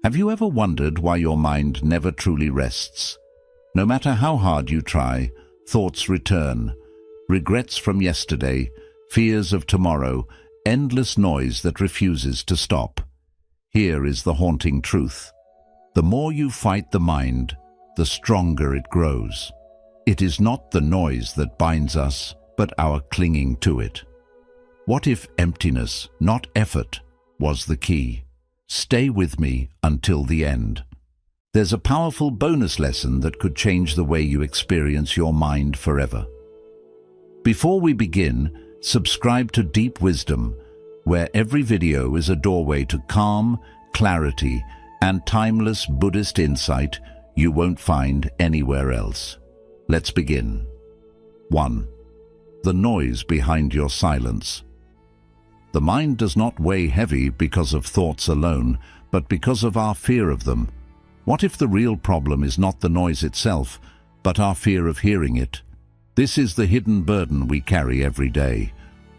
Have you ever wondered why your mind never truly rests? No matter how hard you try, thoughts return. Regrets from yesterday, fears of tomorrow, endless noise that refuses to stop. Here is the haunting truth. The more you fight the mind, the stronger it grows. It is not the noise that binds us, but our clinging to it. What if emptiness, not effort, was the key? Stay with me until the end. There's a powerful bonus lesson that could change the way you experience your mind forever. Before we begin, subscribe to Deep Wisdom, where every video is a doorway to calm, clarity, and timeless Buddhist insight you won't find anywhere else. Let's begin. 1. The noise behind your silence. The mind does not weigh heavy because of thoughts alone, but because of our fear of them. What if the real problem is not the noise itself, but our fear of hearing it? This is the hidden burden we carry every day.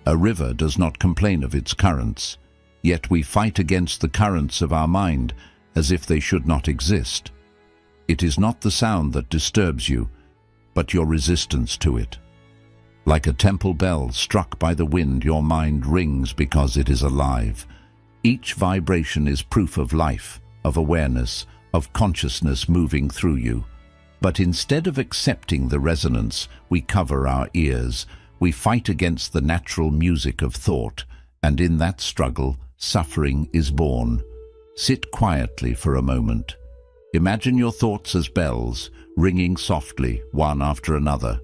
A river does not complain of its currents, yet we fight against the currents of our mind as if they should not exist. It is not the sound that disturbs you, but your resistance to it. Like a temple bell struck by the wind, your mind rings because it is alive. Each vibration is proof of life, of awareness, of consciousness moving through you. But instead of accepting the resonance, we cover our ears. We fight against the natural music of thought, and in that struggle, suffering is born. Sit quietly for a moment. Imagine your thoughts as bells, ringing softly, one after another.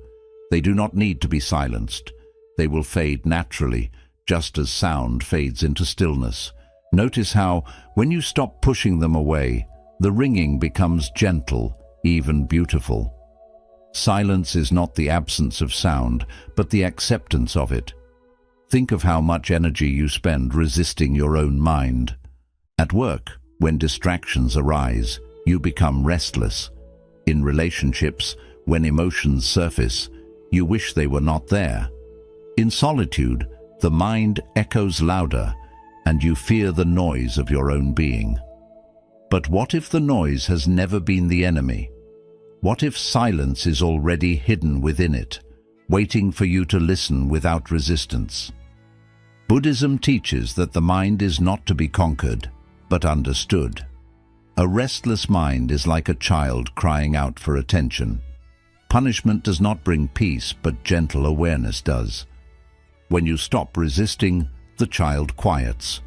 They do not need to be silenced. They will fade naturally, just as sound fades into stillness. Notice how, when you stop pushing them away, the ringing becomes gentle, even beautiful. Silence is not the absence of sound, but the acceptance of it. Think of how much energy you spend resisting your own mind. At work, when distractions arise, you become restless. In relationships, when emotions surface, you wish they were not there. In solitude, the mind echoes louder, and you fear the noise of your own being. But what if the noise has never been the enemy? What if silence is already hidden within it, waiting for you to listen without resistance? Buddhism teaches that the mind is not to be conquered, but understood. A restless mind is like a child crying out for attention. Punishment does not bring peace, but gentle awareness does. When you stop resisting, the child quiets.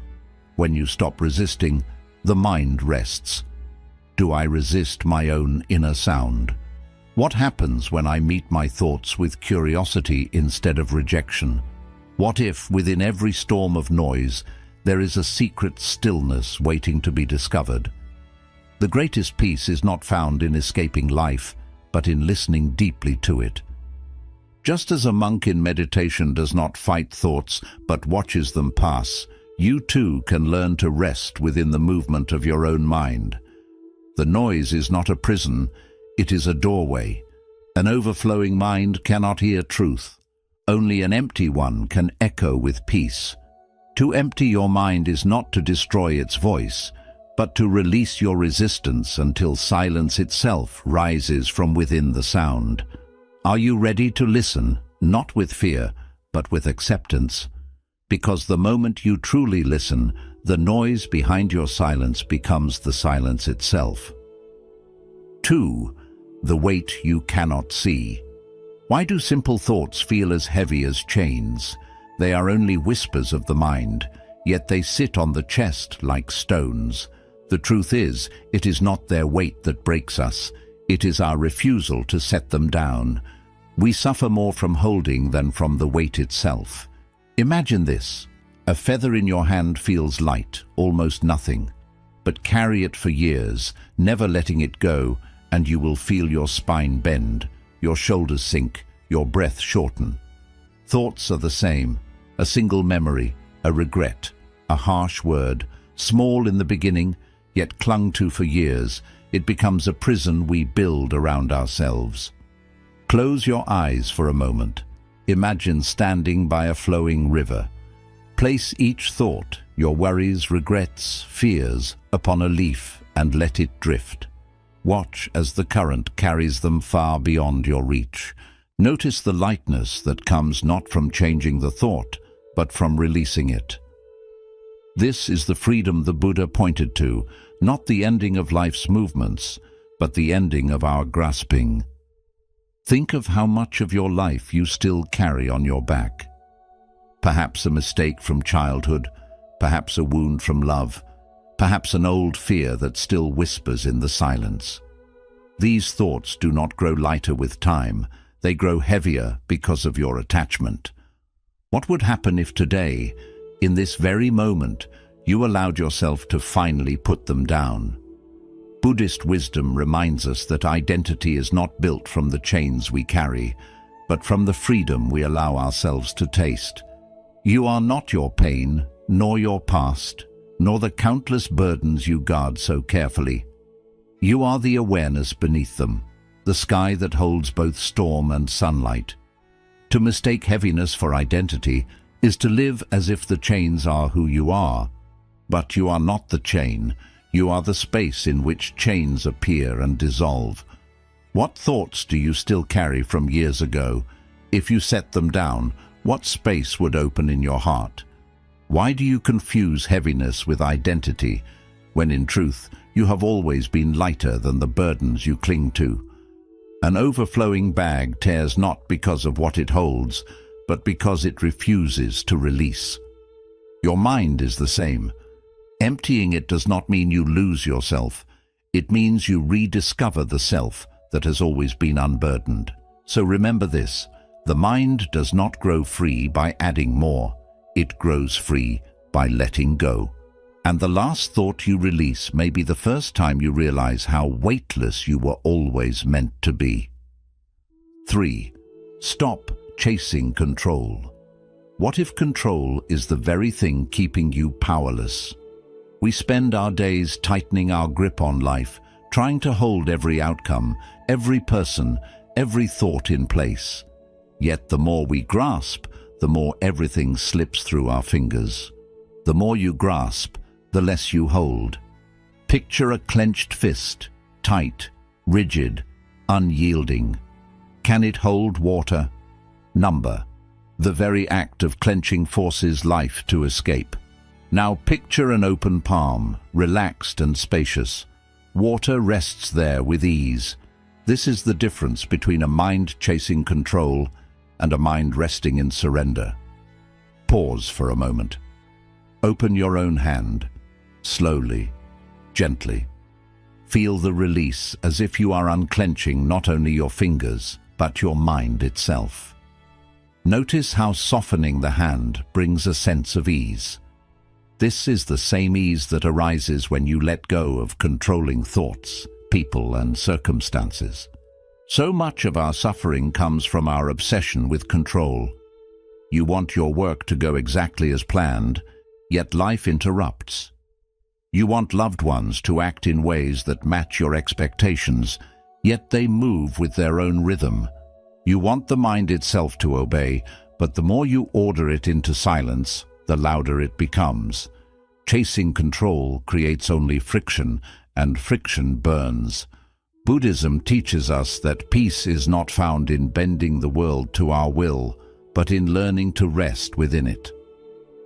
When you stop resisting, the mind rests. Do I resist my own inner sound? What happens when I meet my thoughts with curiosity instead of rejection? What if, within every storm of noise, there is a secret stillness waiting to be discovered? The greatest peace is not found in escaping life, but in listening deeply to it. Just as a monk in meditation does not fight thoughts, but watches them pass, you too can learn to rest within the movement of your own mind. The noise is not a prison, it is a doorway. An overflowing mind cannot hear truth. Only an empty one can echo with peace. To empty your mind is not to destroy its voice, but to release your resistance until silence itself rises from within the sound. Are you ready to listen, not with fear, but with acceptance? Because the moment you truly listen, the noise behind your silence becomes the silence itself. 2. The weight you cannot see. Why do simple thoughts feel as heavy as chains? They are only whispers of the mind, yet they sit on the chest like stones. The truth is, it is not their weight that breaks us. It is our refusal to set them down. We suffer more from holding than from the weight itself. Imagine this. A feather in your hand feels light, almost nothing. But carry it for years, never letting it go, and you will feel your spine bend, your shoulders sink, your breath shorten. Thoughts are the same. A single memory, a regret, a harsh word, small in the beginning, yet clung to for years. It becomes a prison we build around ourselves. Close your eyes for a moment. Imagine standing by a flowing river. Place each thought, your worries, regrets, fears, upon a leaf and let it drift. Watch as the current carries them far beyond your reach. Notice the lightness that comes not from changing the thought, but from releasing it. This is the freedom the Buddha pointed to, not the ending of life's movements, but the ending of our grasping. Think of how much of your life you still carry on your back. Perhaps a mistake from childhood, perhaps a wound from love, perhaps an old fear that still whispers in the silence. These thoughts do not grow lighter with time, they grow heavier because of your attachment. What would happen if today, in this very moment, you allowed yourself to finally put them down? Buddhist wisdom reminds us that identity is not built from the chains we carry, but from the freedom we allow ourselves to taste. You are not your pain, nor your past, nor the countless burdens you guard so carefully. You are the awareness beneath them, the sky that holds both storm and sunlight. To mistake heaviness for identity is to live as if the chains are who you are. But you are not the chain, you are the space in which chains appear and dissolve. What thoughts do you still carry from years ago? If you set them down, what space would open in your heart? Why do you confuse heaviness with identity, when in truth you have always been lighter than the burdens you cling to? An overflowing bag tears not because of what it holds, but because it refuses to release. Your mind is the same. Emptying it does not mean you lose yourself. It means you rediscover the self that has always been unburdened. So remember this, the mind does not grow free by adding more. It grows free by letting go. And the last thought you release may be the first time you realize how weightless you were always meant to be. 3. Stop chasing control. What if control is the very thing keeping you powerless? We spend our days tightening our grip on life, trying to hold every outcome, every person, every thought in place. Yet the more we grasp, the more everything slips through our fingers. The more you grasp, the less you hold. Picture a clenched fist, tight, rigid, unyielding. Can it hold water? Number. The very act of clenching forces life to escape. Now picture an open palm, relaxed and spacious. Water rests there with ease. This is the difference between a mind chasing control and a mind resting in surrender. Pause for a moment. Open your own hand, slowly, gently. Feel the release as if you are unclenching not only your fingers, but your mind itself. Notice how softening the hand brings a sense of ease. This is the same ease that arises when you let go of controlling thoughts, people, and circumstances. So much of our suffering comes from our obsession with control. You want your work to go exactly as planned, yet life interrupts. You want loved ones to act in ways that match your expectations, yet they move with their own rhythm. You want the mind itself to obey, but the more you order it into silence, the louder it becomes. Chasing control creates only friction, and friction burns. Buddhism teaches us that peace is not found in bending the world to our will, but in learning to rest within it.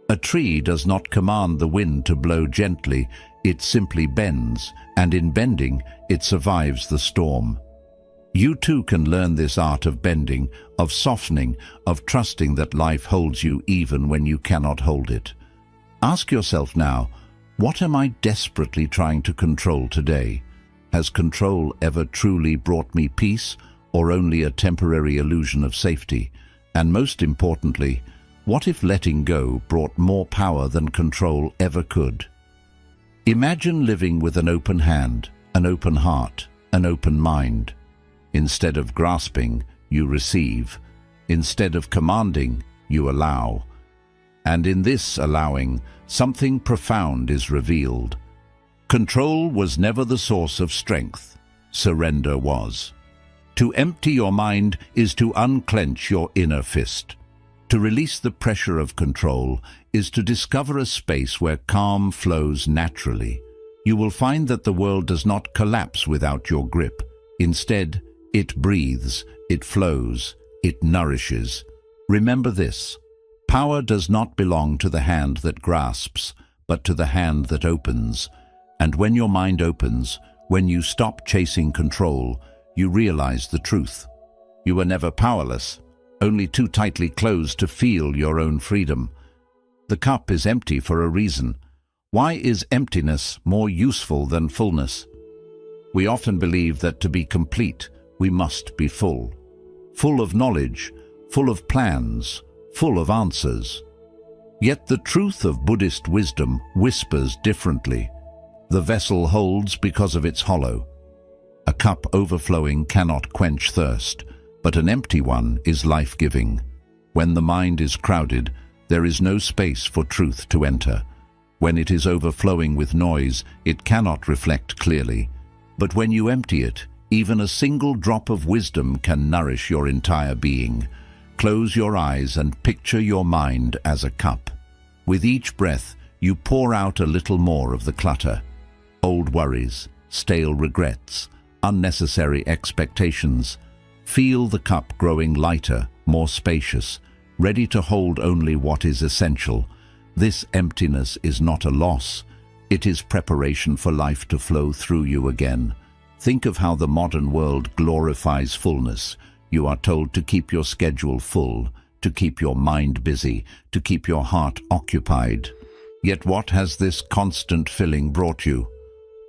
A tree does not command the wind to blow gently, it simply bends, and in bending, it survives the storm. You too can learn this art of bending, of softening, of trusting that life holds you even when you cannot hold it. Ask yourself now, what am I desperately trying to control today? Has control ever truly brought me peace, or only a temporary illusion of safety? And most importantly, what if letting go brought more power than control ever could? Imagine living with an open hand, an open heart, an open mind. Instead of grasping, you receive. Instead of commanding, you allow. And in this allowing, something profound is revealed. Control was never the source of strength. Surrender was. To empty your mind is to unclench your inner fist. To release the pressure of control is to discover a space where calm flows naturally. you will find that the world does not collapse without your grip. Instead, it breathes, it flows, it nourishes. Remember this: power does not belong to the hand that grasps, but to the hand that opens. And when your mind opens, when you stop chasing control, you realize the truth. You were never powerless, only too tightly closed to feel your own freedom. The cup is empty for a reason. Why is emptiness more useful than fullness? We often believe that to be complete, we must be full. Full of knowledge, full of plans, full of answers. Yet the truth of Buddhist wisdom whispers differently. The vessel holds because of its hollow. A cup overflowing cannot quench thirst, but an empty one is life-giving. When the mind is crowded, there is no space for truth to enter. When it is overflowing with noise, it cannot reflect clearly. But when you empty it, even a single drop of wisdom can nourish your entire being. Close your eyes and picture your mind as a cup. With each breath, you pour out a little more of the clutter. Old worries, stale regrets, unnecessary expectations. Feel the cup growing lighter, more spacious, ready to hold only what is essential. This emptiness is not a loss. It is preparation for life to flow through you again. Think of how the modern world glorifies fullness. You are told to keep your schedule full, to keep your mind busy, to keep your heart occupied. Yet what has this constant filling brought you?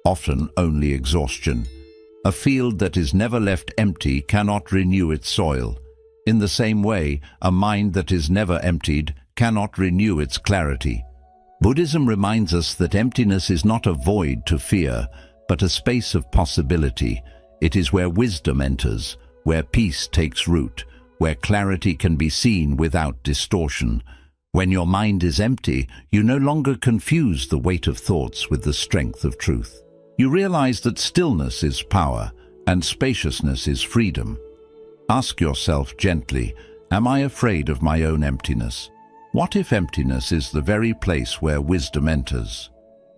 Often only exhaustion. A field that is never left empty cannot renew its soil. In the same way, a mind that is never emptied cannot renew its clarity. Buddhism reminds us that emptiness is not a void to fear, but a space of possibility. It is where wisdom enters, where peace takes root, where clarity can be seen without distortion. When your mind is empty, you no longer confuse the weight of thoughts with the strength of truth. You realize that stillness is power and spaciousness is freedom. Ask yourself gently, am I afraid of my own emptiness? What if emptiness is the very place where wisdom enters?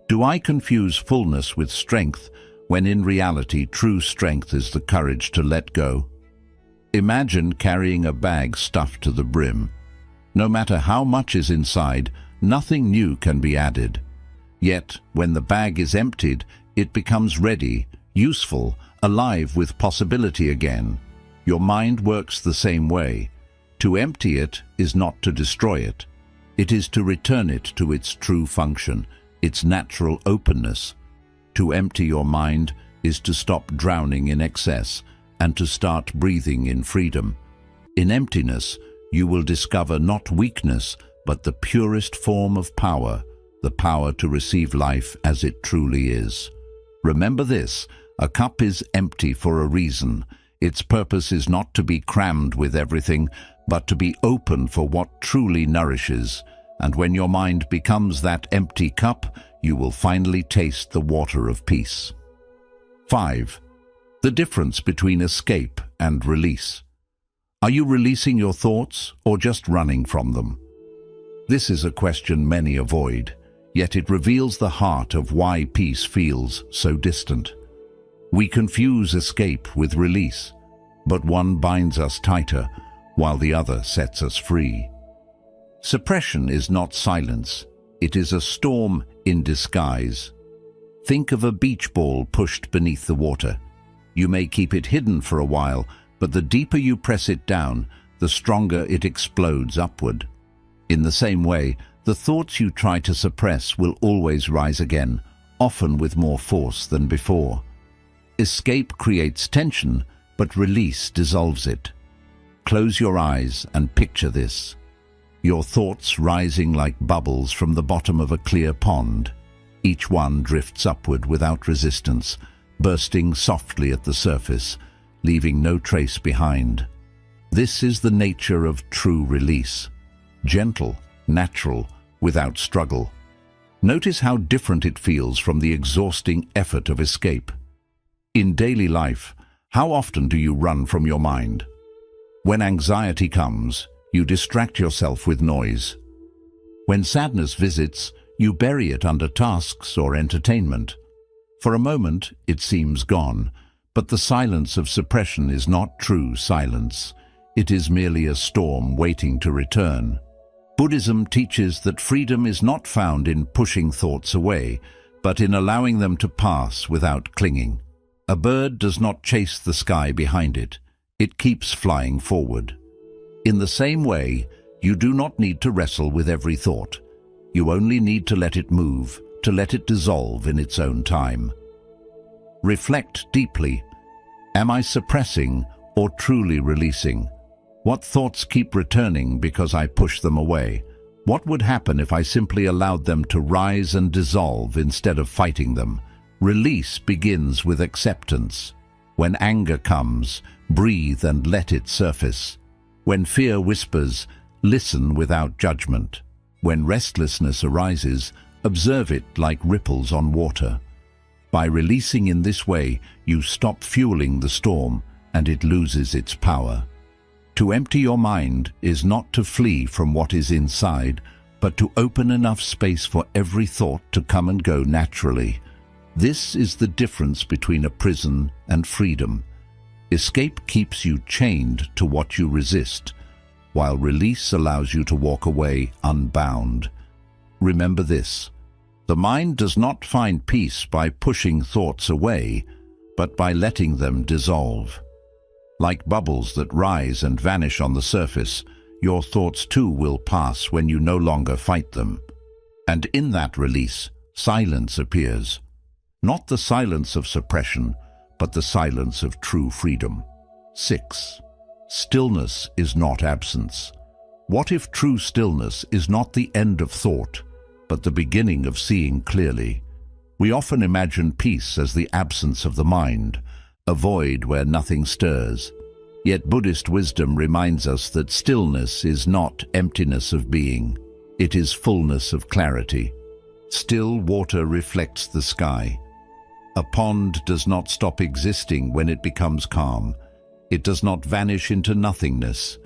Do I confuse fullness with strength, when in reality true strength is the courage to let go? Imagine carrying a bag stuffed to the brim. No matter how much is inside, nothing new can be added. Yet, when the bag is emptied, it becomes ready, useful, alive with possibility again. Your mind works the same way. To empty it is not to destroy it. It is to return it to its true function, its natural openness. To empty your mind is to stop drowning in excess and to start breathing in freedom. In emptiness, you will discover not weakness, but the purest form of power, the power to receive life as it truly is. Remember this: a cup is empty for a reason. Its purpose is not to be crammed with everything, but to be open for what truly nourishes. And when your mind becomes that empty cup, you will finally taste the water of peace. 5. The difference between escape and release. Are you releasing your thoughts or just running from them? This is a question many avoid, yet it reveals the heart of why peace feels so distant. We confuse escape with release, but one binds us tighter, while the other sets us free. Suppression is not silence, it is a storm in disguise. Think of a beach ball pushed beneath the water. You may keep it hidden for a while, but the deeper you press it down, the stronger it explodes upward. In the same way, the thoughts you try to suppress will always rise again, often with more force than before. Escape creates tension, but release dissolves it. Close your eyes and picture this. Your thoughts rising like bubbles from the bottom of a clear pond. Each one drifts upward without resistance, bursting softly at the surface, leaving no trace behind. This is the nature of true release. Gentle, natural, without struggle. Notice how different it feels from the exhausting effort of escape. In daily life, how often do you run from your mind? When anxiety comes, you distract yourself with noise. When sadness visits, you bury it under tasks or entertainment. For a moment, it seems gone, but the silence of suppression is not true silence. It is merely a storm waiting to return. Buddhism teaches that freedom is not found in pushing thoughts away, but in allowing them to pass without clinging. A bird does not chase the sky behind it. It keeps flying forward. In the same way, you do not need to wrestle with every thought. You only need to let it move, to let it dissolve in its own time. Reflect deeply. Am I suppressing or truly releasing? What thoughts keep returning because I push them away? What would happen if I simply allowed them to rise and dissolve instead of fighting them? Release begins with acceptance. When anger comes, breathe and let it surface. When fear whispers, listen without judgment. When restlessness arises, observe it like ripples on water. By releasing in this way, you stop fueling the storm and it loses its power. To empty your mind is not to flee from what is inside, but to open enough space for every thought to come and go naturally. This is the difference between a prison and freedom. Escape keeps you chained to what you resist, while release allows you to walk away unbound. Remember this: the mind does not find peace by pushing thoughts away, but by letting them dissolve. Like bubbles that rise and vanish on the surface, your thoughts too will pass when you no longer fight them. And in that release, silence appears. Not the silence of suppression, but the silence of true freedom. 6. Stillness is not absence. What if true stillness is not the end of thought, but the beginning of seeing clearly? We often imagine peace as the absence of the mind, a void where nothing stirs. Yet Buddhist wisdom reminds us that stillness is not emptiness of being. It is fullness of clarity. Still water reflects the sky. A pond does not stop existing when it becomes calm. It does not vanish into nothingness.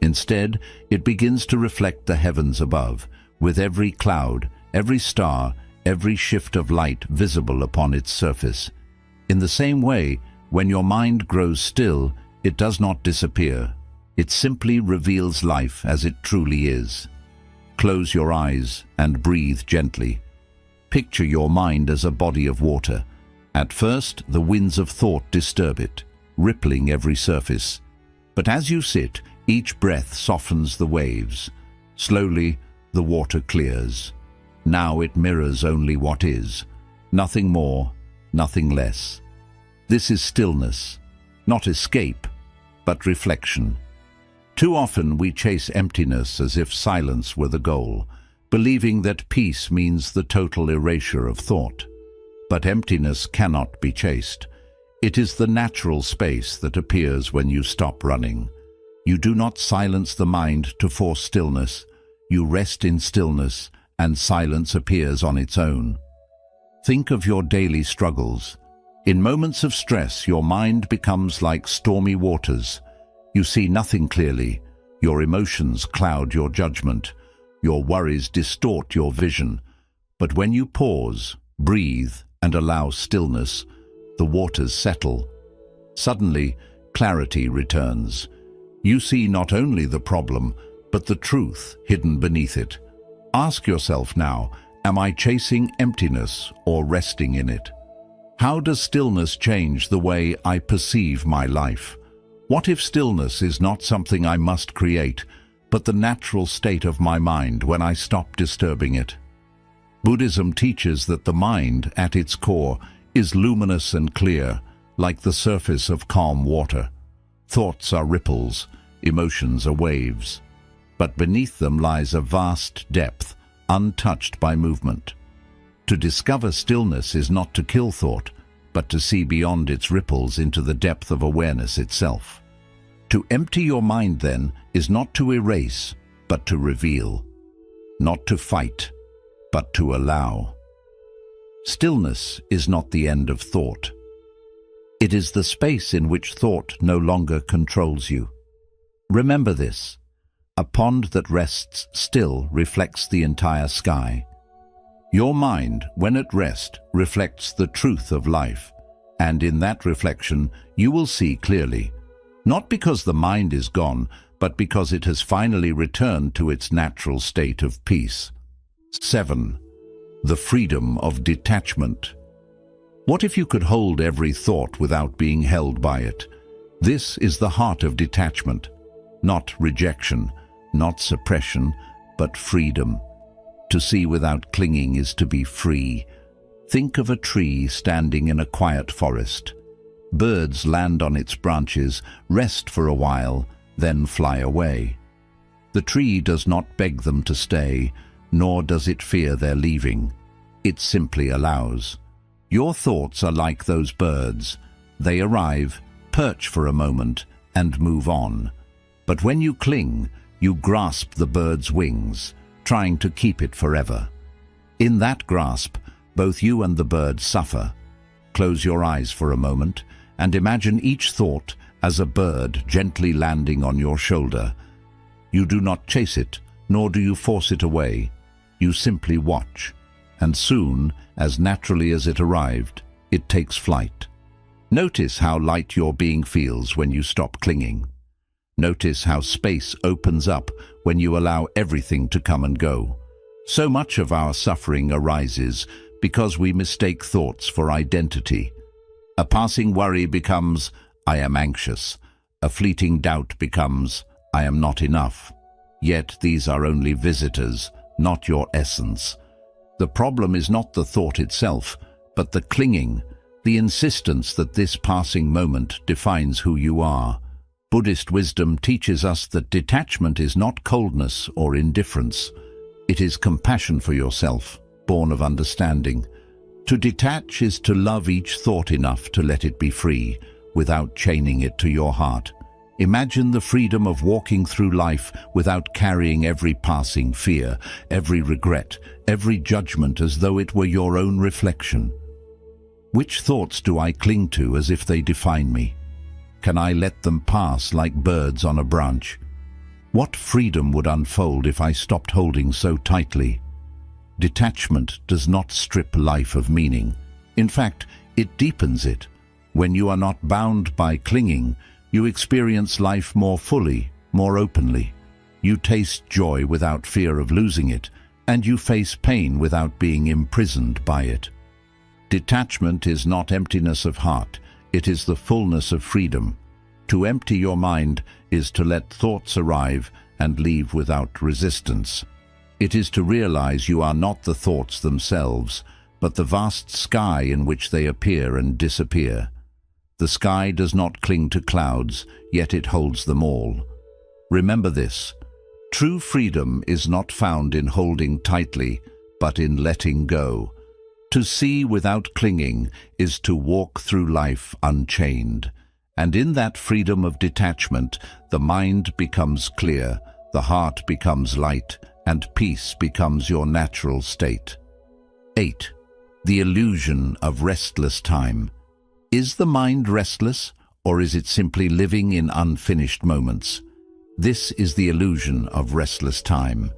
Instead, it begins to reflect the heavens above, with every cloud, every star, every shift of light visible upon its surface. In the same way, when your mind grows still, it does not disappear. It simply reveals life as it truly is. Close your eyes and breathe gently. Picture your mind as a body of water. At first, the winds of thought disturb it, rippling every surface. But as you sit, each breath softens the waves. Slowly, the water clears. Now it mirrors only what is. Nothing more, nothing less. This is stillness, not escape, but reflection. Too often we chase emptiness as if silence were the goal, believing that peace means the total erasure of thought. But emptiness cannot be chased. It is the natural space that appears when you stop running. You do not silence the mind to force stillness. You rest in stillness, and silence appears on its own. Think of your daily struggles. In moments of stress, your mind becomes like stormy waters. You see nothing clearly. Your emotions cloud your judgment. Your worries distort your vision. But when you pause, breathe, and allow stillness, the waters settle. Suddenly, clarity returns. You see not only the problem, but the truth hidden beneath it. Ask yourself now, am I chasing emptiness or resting in it? How does stillness change the way I perceive my life? What if stillness is not something I must create, but the natural state of my mind when I stop disturbing it? Buddhism teaches that the mind, at its core, is luminous and clear, like the surface of calm water. Thoughts are ripples, emotions are waves. But beneath them lies a vast depth, untouched by movement. To discover stillness is not to kill thought, but to see beyond its ripples into the depth of awareness itself. To empty your mind, then, is not to erase, but to reveal. Not to fight, but to allow. Stillness is not the end of thought. It is the space in which thought no longer controls you. Remember this: a pond that rests still reflects the entire sky. Your mind, when at rest, reflects the truth of life, and in that reflection you will see clearly, not because the mind is gone, but because it has finally returned to its natural state of peace. 7. The freedom of detachment. What if you could hold every thought without being held by it? This is the heart of detachment, not rejection, not suppression, but freedom. To see without clinging is to be free. Think of a tree standing in a quiet forest. Birds land on its branches, rest for a while, then fly away. The tree does not beg them to stay, nor does it fear their leaving. It simply allows. Your thoughts are like those birds. They arrive, perch for a moment, and move on. But when you cling, you grasp the bird's wings, trying to keep it forever. In that grasp, both you and the bird suffer. Close your eyes for a moment and imagine each thought as a bird gently landing on your shoulder. You do not chase it, nor do you force it away. You simply watch, and soon, as naturally as it arrived, it takes flight. Notice how light your being feels when you stop clinging. Notice how space opens up when you allow everything to come and go. So much of our suffering arises because we mistake thoughts for identity. A passing worry becomes, I am anxious. A fleeting doubt becomes, I am not enough. Yet these are only visitors, not your essence. The problem is not the thought itself, but the clinging, the insistence that this passing moment defines who you are. Buddhist wisdom teaches us that detachment is not coldness or indifference. It is compassion for yourself, born of understanding. To detach is to love each thought enough to let it be free, without chaining it to your heart. Imagine the freedom of walking through life without carrying every passing fear, every regret, every judgment as though it were your own reflection. Which thoughts do I cling to as if they define me? Can I let them pass like birds on a branch? What freedom would unfold if I stopped holding so tightly? Detachment does not strip life of meaning. In fact, it deepens it. When you are not bound by clinging, you experience life more fully, more openly. You taste joy without fear of losing it, and you face pain without being imprisoned by it. Detachment is not emptiness of heart, it is the fullness of freedom. To empty your mind is to let thoughts arrive and leave without resistance. It is to realize you are not the thoughts themselves, but the vast sky in which they appear and disappear. The sky does not cling to clouds, yet it holds them all. Remember this: true freedom is not found in holding tightly, but in letting go. To see without clinging is to walk through life unchained. And in that freedom of detachment, the mind becomes clear, the heart becomes light, and peace becomes your natural state. 8. The illusion of restless time. Is the mind restless, or is it simply living in unfinished moments? This is the illusion of restless time.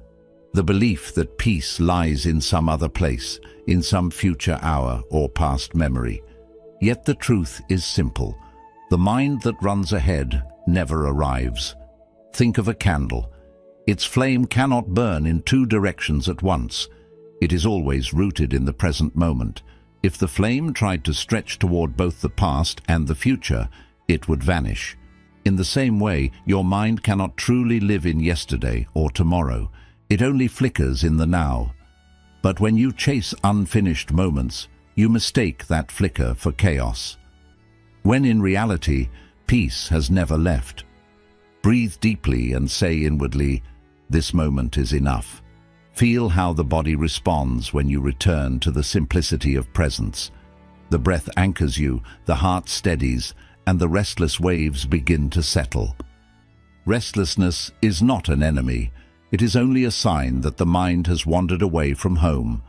The belief that peace lies in some other place, in some future hour or past memory. Yet the truth is simple. The mind that runs ahead never arrives. Think of a candle. Its flame cannot burn in two directions at once. It is always rooted in the present moment. If the flame tried to stretch toward both the past and the future, it would vanish. In the same way, your mind cannot truly live in yesterday or tomorrow. It only flickers in the now. But when you chase unfinished moments, you mistake that flicker for chaos. When in reality, peace has never left. Breathe deeply and say inwardly, "This moment is enough." Feel how the body responds when you return to the simplicity of presence. The breath anchors you, the heart steadies, and the restless waves begin to settle. Restlessness is not an enemy. It is only a sign that the mind has wandered away from home.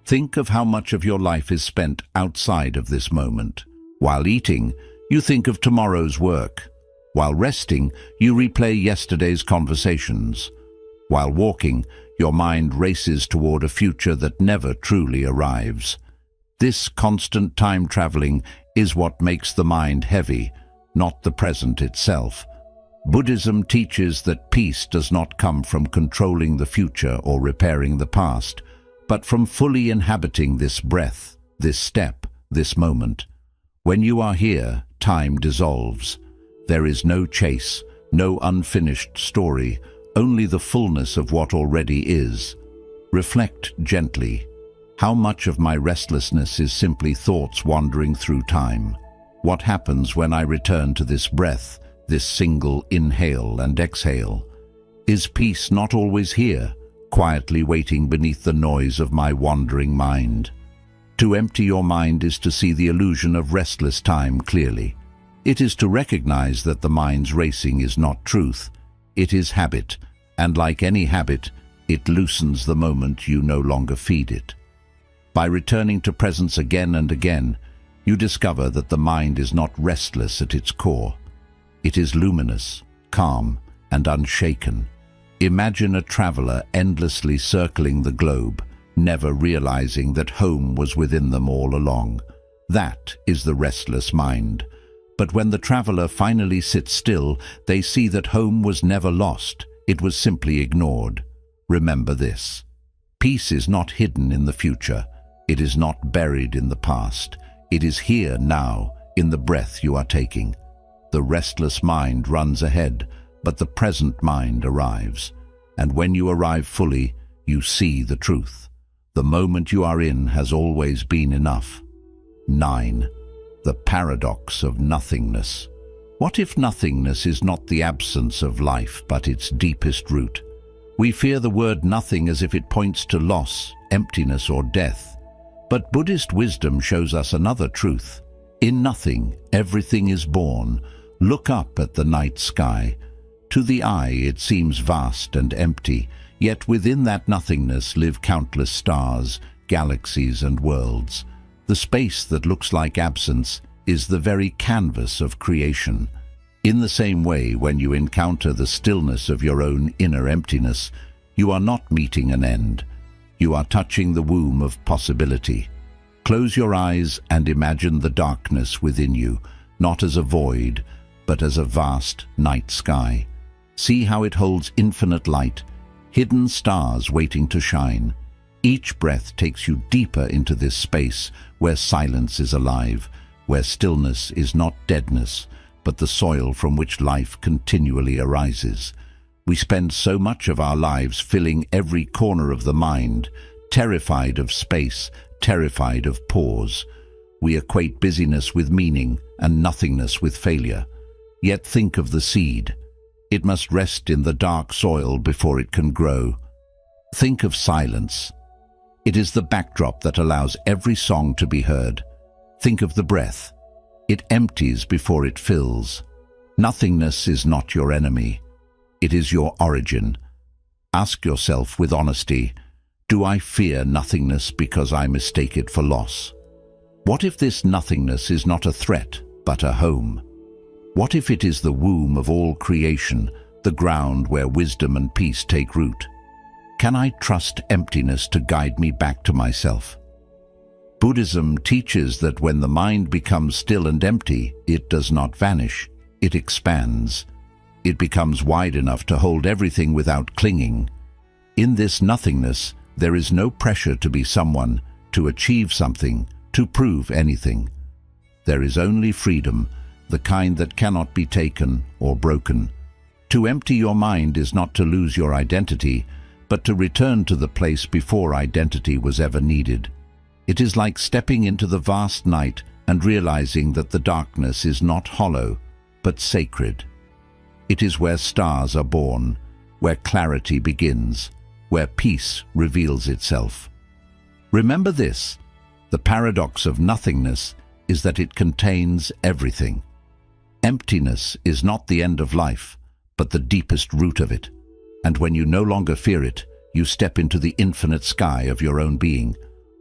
Think of how much of your life is spent outside of this moment. While eating, you think of tomorrow's work. While resting, you replay yesterday's conversations. While walking, your mind races toward a future that never truly arrives. This constant time traveling is what makes the mind heavy, not the present itself. Buddhism teaches that peace does not come from controlling the future or repairing the past, but from fully inhabiting this breath, this step, this moment. When you are here, time dissolves. There is no chase, no unfinished story, only the fullness of what already is. Reflect gently. How much of my restlessness is simply thoughts wandering through time? What happens when I return to this breath, this single inhale and exhale? Is peace not always here, quietly waiting beneath the noise of my wandering mind? To empty your mind is to see the illusion of restless time clearly. It is to recognize that the mind's racing is not truth. It is habit, and like any habit, it loosens the moment you no longer feed it. By returning to presence again and again, you discover that the mind is not restless at its core. It is luminous, calm, and unshaken. Imagine a traveler endlessly circling the globe, never realizing that home was within them all along. That is the restless mind. But when the traveler finally sits still, they see that home was never lost. It was simply ignored. Remember this. Peace is not hidden in the future. It is not buried in the past. It is here now, in the breath you are taking. The restless mind runs ahead, but the present mind arrives. And when you arrive fully, you see the truth. The moment you are in has always been enough. 9. The paradox of nothingness. What if nothingness is not the absence of life, but its deepest root? We fear the word nothing as if it points to loss, emptiness, or death. But Buddhist wisdom shows us another truth. In nothing, everything is born. Look up at the night sky. To the eye, it seems vast and empty, yet within that nothingness live countless stars, galaxies, and worlds. The space that looks like absence is the very canvas of creation. In the same way, when you encounter the stillness of your own inner emptiness, you are not meeting an end. You are touching the womb of possibility. Close your eyes and imagine the darkness within you, not as a void, but as a vast night sky. See how it holds infinite light, hidden stars waiting to shine. Each breath takes you deeper into this space where silence is alive, where stillness is not deadness, but the soil from which life continually arises. We spend so much of our lives filling every corner of the mind, terrified of space, terrified of pause. We equate busyness with meaning and nothingness with failure. Yet think of the seed. It must rest in the dark soil before it can grow. Think of silence. It is the backdrop that allows every song to be heard. Think of the breath. It empties before it fills. Nothingness is not your enemy. It is your origin. Ask yourself with honesty, do I fear nothingness because I mistake it for loss? What if this nothingness is not a threat, but a home? What if it is the womb of all creation, the ground where wisdom and peace take root? Can I trust emptiness to guide me back to myself? Buddhism teaches that when the mind becomes still and empty, it does not vanish, it expands. It becomes wide enough to hold everything without clinging. In this nothingness, there is no pressure to be someone, to achieve something, to prove anything. There is only freedom, the kind that cannot be taken or broken. To empty your mind is not to lose your identity, but to return to the place before identity was ever needed. It is like stepping into the vast night and realizing that the darkness is not hollow, but sacred. It is where stars are born, where clarity begins, where peace reveals itself. Remember this, the paradox of nothingness is that it contains everything. Emptiness is not the end of life, but the deepest root of it. And when you no longer fear it, you step into the infinite sky of your own being,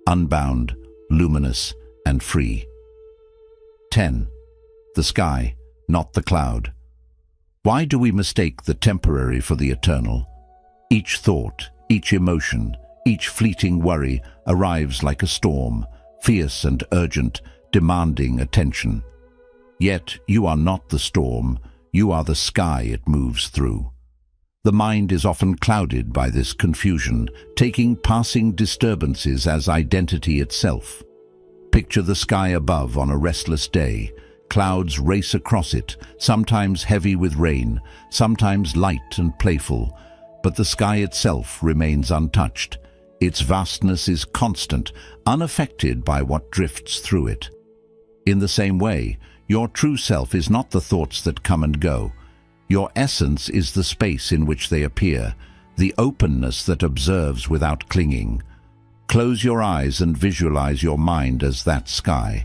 unbound, luminous, and free. 10. The sky, not the cloud. Why do we mistake the temporary for the eternal? Each thought, Each emotion, each fleeting worry arrives like a storm, fierce and urgent, demanding attention. Yet you are not the storm, you are the sky it moves through. The mind is often clouded by this confusion, taking passing disturbances as identity itself. Picture the sky above on a restless day. Clouds race across it, sometimes heavy with rain, sometimes light and playful, but the sky itself remains untouched. Its vastness is constant, unaffected by what drifts through it. In the same way, your true self is not the thoughts that come and go. Your essence is the space in which they appear, the openness that observes without clinging. Close your eyes and visualize your mind as that sky.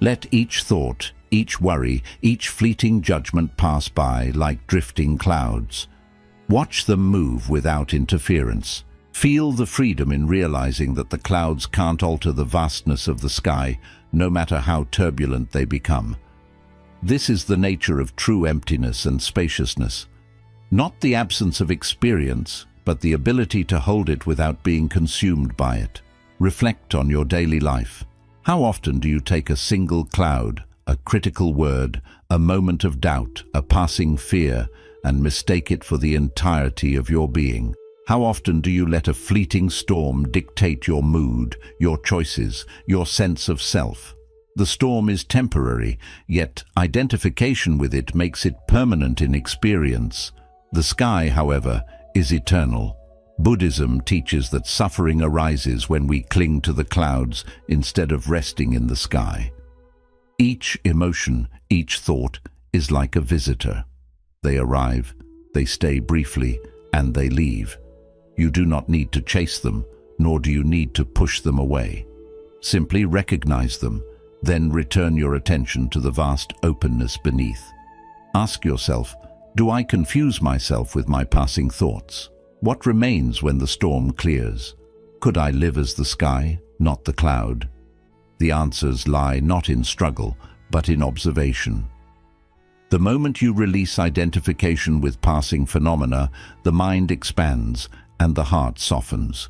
Let each thought, each worry, each fleeting judgment pass by like drifting clouds. Watch them move without interference. Feel the freedom in realizing that the clouds can't alter the vastness of the sky, no matter how turbulent they become. This is the nature of true emptiness and spaciousness. Not the absence of experience, but the ability to hold it without being consumed by it. Reflect on your daily life. How often do you take a single cloud, a critical word, a moment of doubt, a passing fear, and mistake it for the entirety of your being? How often do you let a fleeting storm dictate your mood, your choices, your sense of self? The storm is temporary, yet identification with it makes it permanent in experience. The sky, however, is eternal. Buddhism teaches that suffering arises when we cling to the clouds instead of resting in the sky. Each emotion, each thought is like a visitor. They arrive, they stay briefly, and they leave. You do not need to chase them, nor do you need to push them away. Simply recognize them, then return your attention to the vast openness beneath. Ask yourself, do I confuse myself with my passing thoughts? What remains when the storm clears? Could I live as the sky, not the cloud? The answers lie not in struggle, but in observation. The moment you release identification with passing phenomena, the mind expands and the heart softens.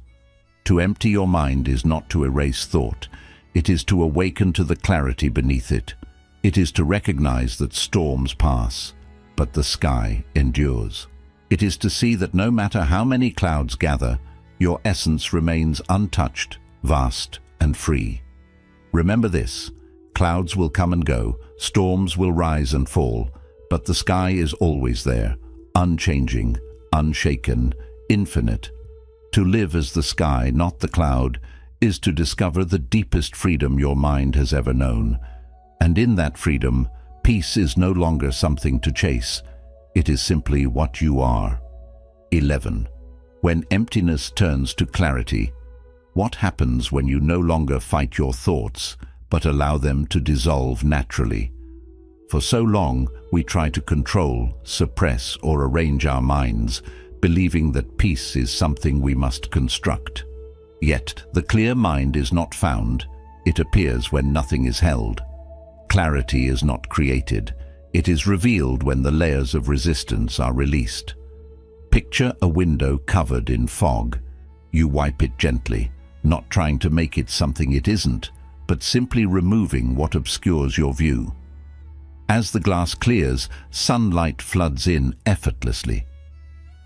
To empty your mind is not to erase thought. It is to awaken to the clarity beneath it. It is to recognize that storms pass, but the sky endures. It is to see that no matter how many clouds gather, your essence remains untouched, vast, and free. Remember this: clouds will come and go, storms will rise and fall, but the sky is always there, unchanging, unshaken, infinite. To live as the sky, not the cloud, is to discover the deepest freedom your mind has ever known. And in that freedom, peace is no longer something to chase. It is simply what you are. 11. When emptiness turns to clarity, what happens when you no longer fight your thoughts, but allow them to dissolve naturally? For so long, we try to control, suppress, or arrange our minds, believing that peace is something we must construct. Yet, the clear mind is not found. It appears when nothing is held. Clarity is not created. It is revealed when the layers of resistance are released. Picture a window covered in fog. You wipe it gently, not trying to make it something it isn't, but simply removing what obscures your view. As the glass clears, sunlight floods in effortlessly.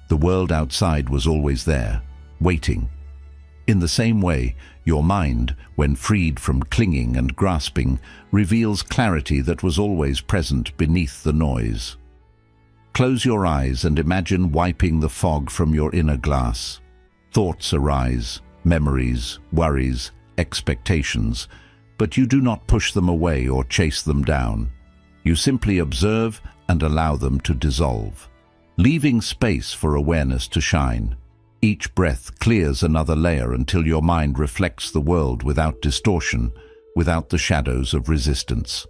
The world outside was always there, waiting. In the same way, your mind, when freed from clinging and grasping, reveals clarity that was always present beneath the noise. Close your eyes and imagine wiping the fog from your inner glass. Thoughts arise, memories, worries, expectations, but you do not push them away or chase them down. You simply observe and allow them to dissolve, leaving space for awareness to shine. Each breath clears another layer until your mind reflects the world without distortion, without the shadows of resistance.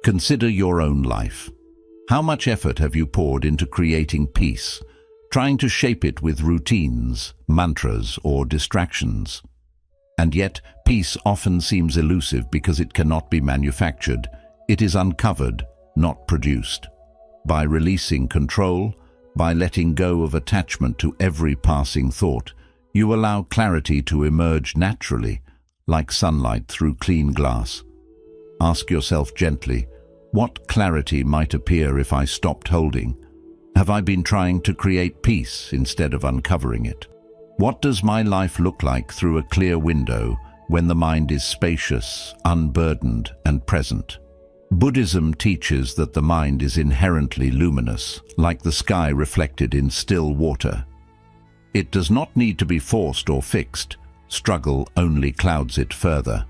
Consider your own life. How much effort have you poured into creating peace, trying to shape it with routines, mantras, or distractions? And yet, peace often seems elusive because it cannot be manufactured. It is uncovered, not produced. By releasing control, by letting go of attachment to every passing thought, You allow clarity to emerge naturally, like sunlight through clean glass. Ask yourself gently, what clarity might appear if I stopped holding? Have I been trying to create peace instead of uncovering it? What does my life look like through a clear window when the mind is spacious, unburdened, and present? Buddhism teaches that the mind is inherently luminous, like the sky reflected in still water. It does not need to be forced or fixed. Struggle only clouds it further.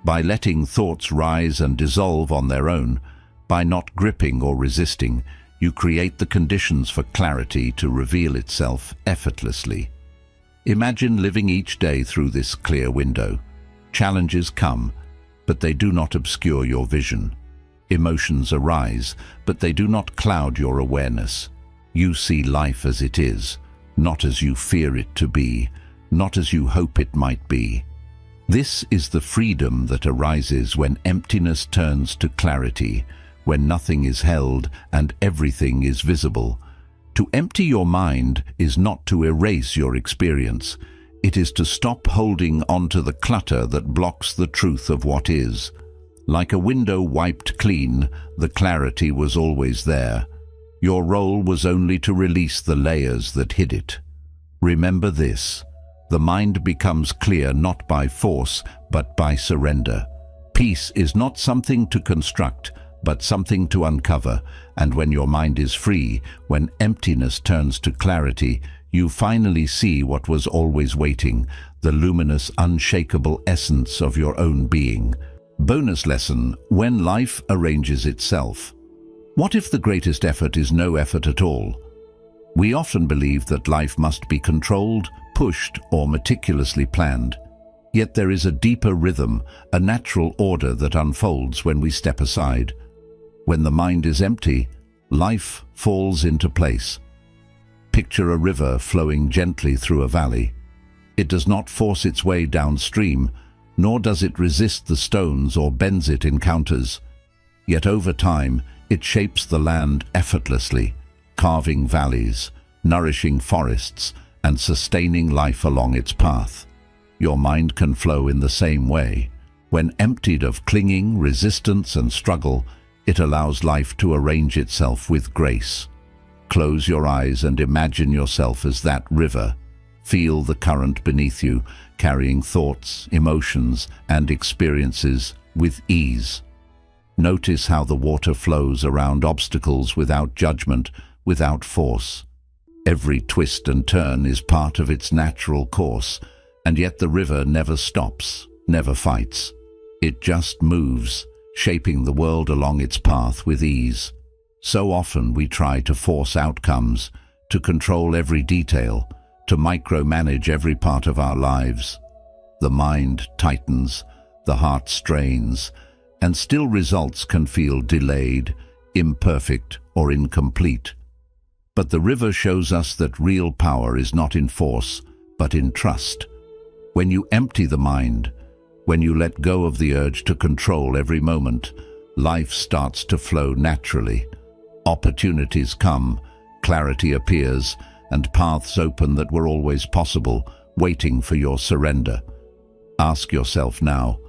By letting thoughts rise and dissolve on their own, by not gripping or resisting, you create the conditions for clarity to reveal itself effortlessly. Imagine living each day through this clear window. Challenges come, but they do not obscure your vision. Emotions arise, but they do not cloud your awareness. You see life as it is, not as you fear it to be, not as you hope it might be. This is the freedom that arises when emptiness turns to clarity, when nothing is held and everything is visible. To empty your mind is not to erase your experience. It is to stop holding onto the clutter that blocks the truth of what is. Like a window wiped clean, the clarity was always there. Your role was only to release the layers that hid it. Remember this: the mind becomes clear not by force, but by surrender. Peace is not something to construct, but something to uncover, and when your mind is free, when emptiness turns to clarity, you finally see what was always waiting, the luminous, unshakable essence of your own being. Bonus lesson: when life arranges itself. What if the greatest effort is no effort at all? We often believe that life must be controlled, pushed, or meticulously planned. Yet there is a deeper rhythm, a natural order that unfolds when we step aside. When the mind is empty, life falls into place. Picture a river flowing gently through a valley. It does not force its way downstream, nor does it resist the stones or bends it encounters. Yet over time, it shapes the land effortlessly, carving valleys, nourishing forests, and sustaining life along its path. Your mind can flow in the same way. When emptied of clinging, resistance, and struggle, it allows life to arrange itself with grace. Close your eyes and imagine yourself as that river. Feel the current beneath you, carrying thoughts, emotions, and experiences with ease. Notice how the water flows around obstacles without judgment, without force. Every twist and turn is part of its natural course, and yet the river never stops, never fights. It just moves, shaping the world along its path with ease. So often we try to force outcomes, to control every detail, to micromanage every part of our lives. The mind tightens, the heart strains, and still results can feel delayed, imperfect, or incomplete. But the river shows us that real power is not in force, but in trust. When you empty the mind, when you let go of the urge to control every moment, life starts to flow naturally. Opportunities come, clarity appears, and paths open that were always possible, waiting for your surrender. Ask yourself now,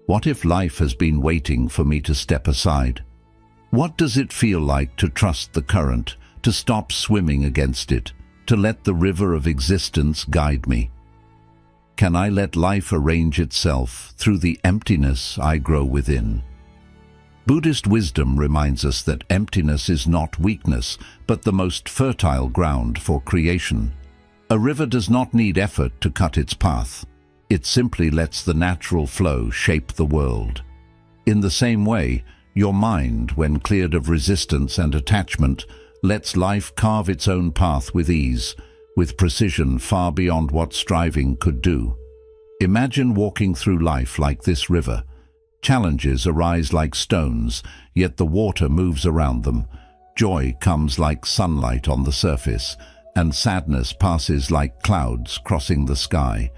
what if life has been waiting for me to step aside? What does it feel like to trust the current, to stop swimming against it, to let the river of existence guide me? Can I let life arrange itself through the emptiness I grow within? Buddhist wisdom reminds us that emptiness is not weakness, but the most fertile ground for creation. A river does not need effort to cut its path. It simply lets the natural flow shape the world. In the same way, your mind, when cleared of resistance and attachment, lets life carve its own path with ease, with precision far beyond what striving could do. Imagine walking through life like this river. Challenges arise like stones, yet the water moves around them. Joy comes like sunlight on the surface, and sadness passes like clouds crossing the sky.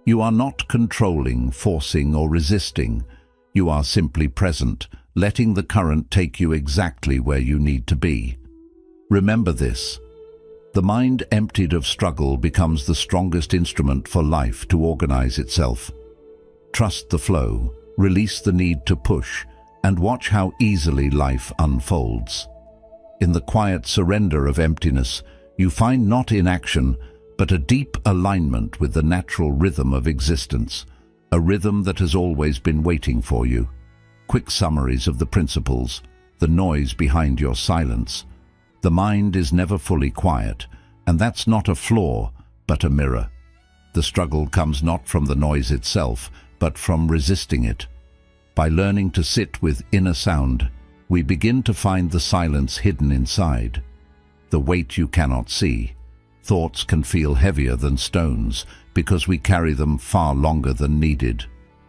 You are not controlling, forcing, or resisting. You are simply present, letting the current take you exactly where you need to be. Remember this: The mind emptied of struggle becomes the strongest instrument for life to organize itself. Trust the flow, release the need to push, and watch how easily life unfolds. In the quiet surrender of emptiness, you find not inaction, but a deep alignment with the natural rhythm of existence, a rhythm that has always been waiting for you. Quick summaries of the principles, the noise behind your silence. The mind is never fully quiet, and that's not a flaw, but a mirror. The struggle comes not from the noise itself, but from resisting it. By learning to sit with inner sound, we begin to find the silence hidden inside. The weight you cannot see. Thoughts can feel heavier than stones because we carry them far longer than needed.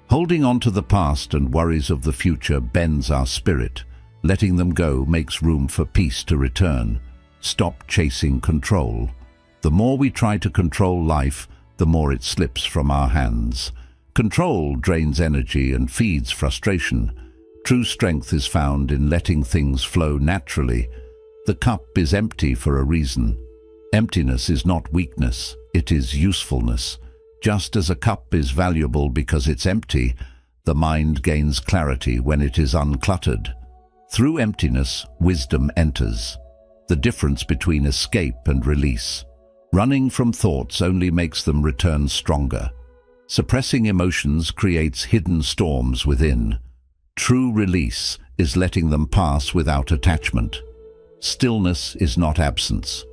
Holding on to the past and worries of the future bends our spirit. Letting them go makes room for peace to return. Stop chasing control. The more we try to control life, the more it slips from our hands. Control drains energy and feeds frustration. True strength is found in letting things flow naturally. The cup is empty for a reason. Emptiness is not weakness, it is usefulness. Just as a cup is valuable because it's empty, the mind gains clarity when it is uncluttered. Through emptiness, wisdom enters. The difference between escape and release. Running from thoughts only makes them return stronger. Suppressing emotions creates hidden storms within. True release is letting them pass without attachment. Stillness is not absence.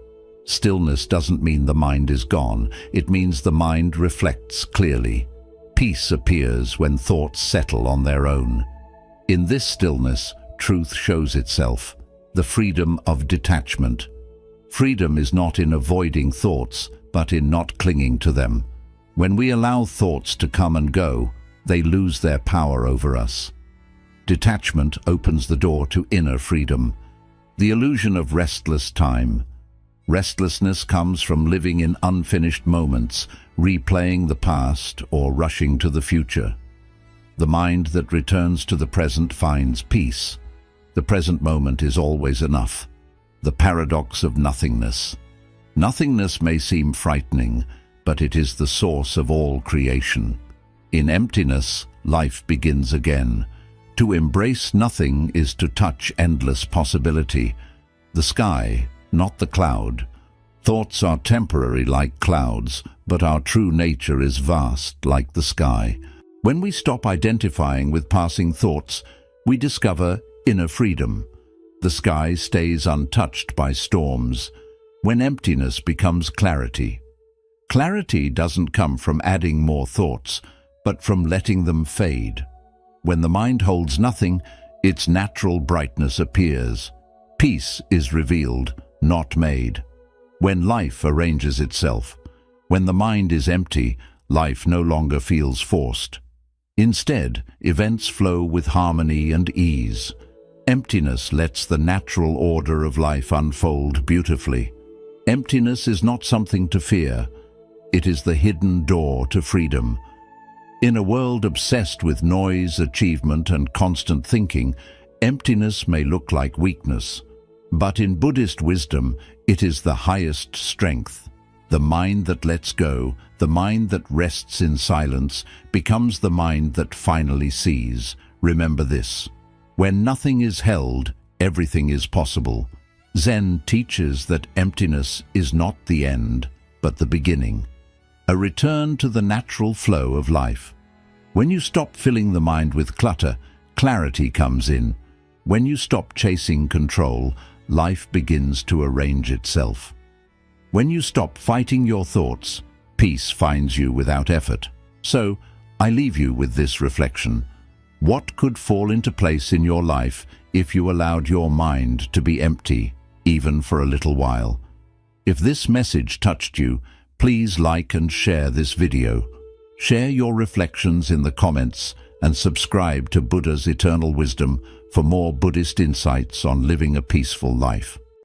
Stillness doesn't mean the mind is gone. It means the mind reflects clearly. Peace appears when thoughts settle on their own. In this stillness, truth shows itself, the freedom of detachment. Freedom is not in avoiding thoughts, but in not clinging to them. When we allow thoughts to come and go, they lose their power over us. Detachment opens the door to inner freedom. The illusion of restless time. Restlessness comes from living in unfinished moments, replaying the past or rushing to the future. The mind that returns to the present finds peace. The present moment is always enough. The paradox of nothingness. Nothingness may seem frightening, but it is the source of all creation. In emptiness, life begins again. To embrace nothing is to touch endless possibility. The sky, not the cloud. Thoughts are temporary like clouds, but our true nature is vast like the sky. When we stop identifying with passing thoughts, we discover inner freedom. The sky stays untouched by storms. When emptiness becomes clarity. Clarity doesn't come from adding more thoughts, but from letting them fade. When the mind holds nothing, its natural brightness appears. Peace is revealed, not made. When life arranges itself. When the mind is empty, life no longer feels forced. Instead, events flow with harmony and ease. Emptiness lets the natural order of life unfold beautifully. Emptiness is not something to fear. It is the hidden door to freedom. In a world obsessed with noise, achievement, and constant thinking, emptiness may look like weakness. But in Buddhist wisdom, it is the highest strength. The mind that lets go, the mind that rests in silence, becomes the mind that finally sees. Remember this. When nothing is held, everything is possible. Zen teaches that emptiness is not the end, but the beginning. A return to the natural flow of life. When you stop filling the mind with clutter, clarity comes in. When you stop chasing control, life begins to arrange itself. When you stop fighting your thoughts, peace finds you without effort. So, I leave you with this reflection. What could fall into place in your life if you allowed your mind to be empty, even for a little while? If this message touched you, please like and share this video. Share your reflections in the comments and subscribe to Buddha's Eternal Wisdom for more Buddhist insights on living a peaceful life.